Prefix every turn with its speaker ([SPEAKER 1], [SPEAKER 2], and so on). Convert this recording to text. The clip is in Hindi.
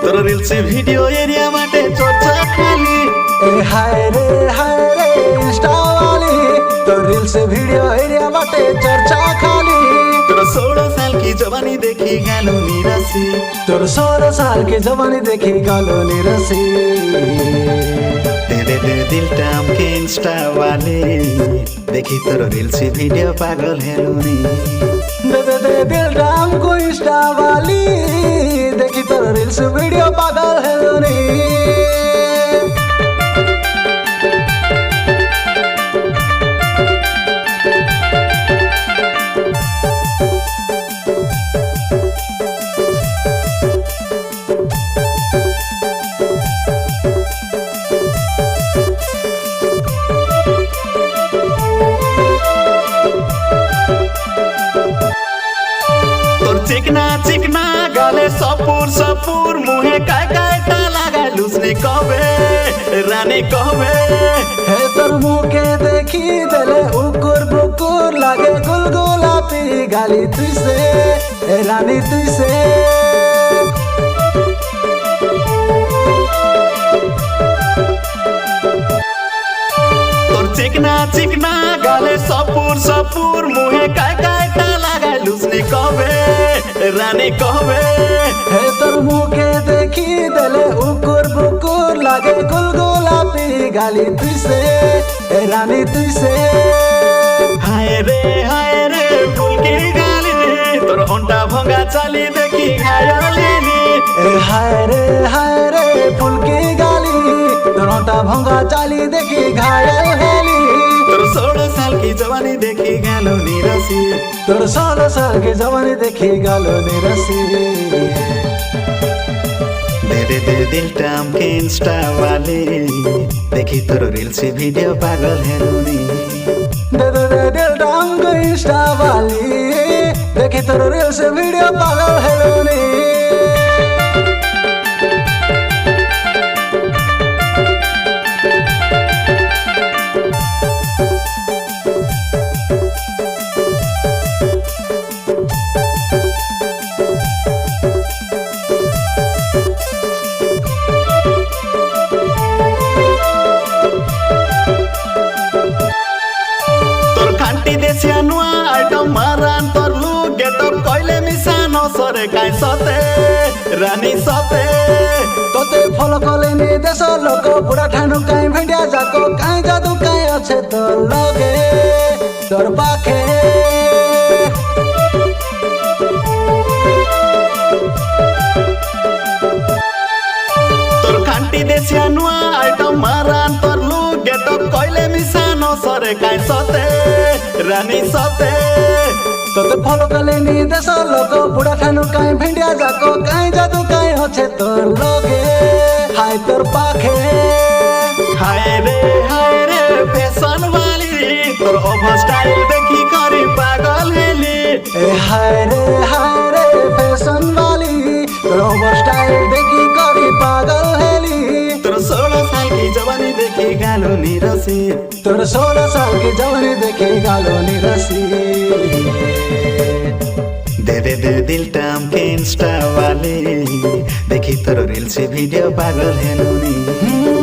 [SPEAKER 1] तोर रील्स वीडियो एरिया माटे चर्चा खाली
[SPEAKER 2] ए हाय रे इंस्टा वाली तो रील्स वीडियो एरिया बाटे चर्चा खाली।
[SPEAKER 1] तोर 16 साल की जवानी देखी गालो निरासी
[SPEAKER 2] तोर 16 साल की जवानी देखी गालो निरासी।
[SPEAKER 1] दे दिल टाम के इंस्टा वाले देखी तोर रील्स वीडियो पागल हेलुनी
[SPEAKER 2] दे दिल टाम को इंस्टा वाली देखी तोर रील्स वीडियो पागल हेलुनी।
[SPEAKER 1] चिकना चिकना गाले सपुर मुहे काय टा लगा लुसने कबे रानी कबे
[SPEAKER 2] हे तोर मुँह के देखी देले उकुर बुकुर लागे गुलगुलापी गाली तुइसे रानी तुइसे।
[SPEAKER 1] तोर चिकना गाले सपुर मुहे काय टा लगा लुसने कबे रानी कबे
[SPEAKER 2] हे तोर मुँह के देखी देले उकुर बुकुर लागे गुलगुलापी गाली तुइसे रानी तुइसे।
[SPEAKER 1] हाय रे फूल की गाली तोर ओंटा भंगा चाली देखी घायलिनी
[SPEAKER 2] हाय रे फूल की गाली तोर ओंटा भंगा चाली देखी घायल हेली।
[SPEAKER 1] तोर 16 साल की जवानी देखी गालो निरासी
[SPEAKER 2] तोर 16 साल की जवानी देखी गालो निरासी।
[SPEAKER 1] दे दिल टाम के इंस्टा वाले देखी तोर रील्स वीडियो पागल हेलुनी
[SPEAKER 2] दे दिल टाम को इंस्टा वाली देखी तोर रील्स वीडियो पागल हेलुनी।
[SPEAKER 1] नुआ आइटम मारान तोर लू गेटअप कइले मिसानो सरे काई सते रानी सते
[SPEAKER 2] तोते फॉलो कले नि देश लोक बुढ़ा ठानु काई भेंडिया जाको काई जादू काई अच्छे तो लगे तोर पाखे।
[SPEAKER 1] तोर खांटी देसिया नुआ आइटम मारान तोर लू गेटअप कइले मिसानो सरे काई सते रानी सते
[SPEAKER 2] तोते फॉलो कले नि देश लोक बुढ़ा ठानु काई भेंडिया जाको काई जादू काई अच्छे तो लगे हाय तोर पाखे।
[SPEAKER 1] हाय रे फैशन वाली तोर ओवर स्टाइल देखी करी पागल हेली
[SPEAKER 2] हाय रे फैशन वाली तोर ओवर स्टाइल देखी करी पागल हेली।
[SPEAKER 1] तोर 16 साल की जवानी देखी गालो निरासी
[SPEAKER 2] तोर 16 साल की जवानी देखी गालो निरासी।
[SPEAKER 1] दे दिल टाम के इंस्टा वाले देखी तोर रील्स वीडियो पागल हेलुनी